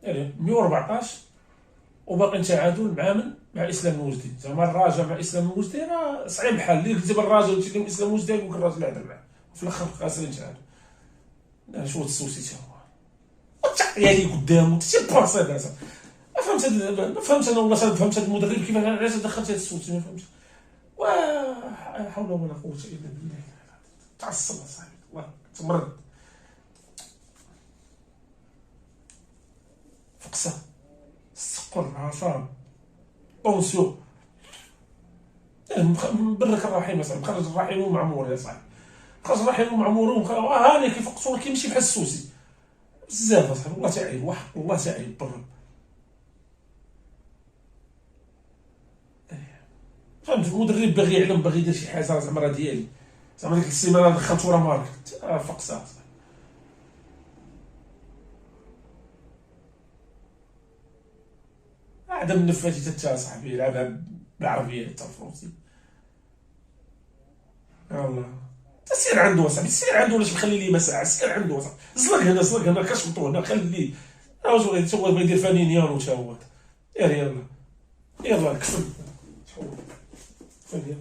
يعني 114 وباقي تعادل مع من؟ مع اسلام الوجدي. زعما الرجاء مع اسلام الوجدي راه صعيب الحال. اللي قلتي بالرجاء قلتي لهم اسلام الوجدي يقول لك الراجل اللي هضر معاه وفي الاخر خاسرين تعادل. شو السوسي تا هو والتعطيه اللي قدامه تي باسي دازا. ما فهمت ما فهمت انا والله فهمت هذا المدرب كيفاش علاش دخلت هذا السوسي ما فهمتش. لا حول ولا قوه الا بالله. تعصب اصاحبي والله تمرد. فقسه السكر عصام طونسيو مبرك الرحيم يا صاحبي. خرج الرحيم ومعمور يا صاحبي. خرج الرحيم ومعمور هاني كيفقسوا كيمشي بحال السوسي بزاف اصاحبي. والله تعيب وحق الله تعيب بالرب. فهمت المدرب باغي يعلم باغي يدير شي حاجه زعما راه ديالي. زعما ديك السيمانه دخلت ورا ماركت فقسه. عدم النفاذيه حتى صاحبي يلعبها بالعربيه حتى الفرنسي. يلاه سير عنده صاحبي سير عنده. علاش مخلي لي مساحه؟ سير عنده صاحبي. زلق هنا كشبطو هنا خليه. راه تا هو بغا يدير فانينيان تا هو. يلا كفل. كفل.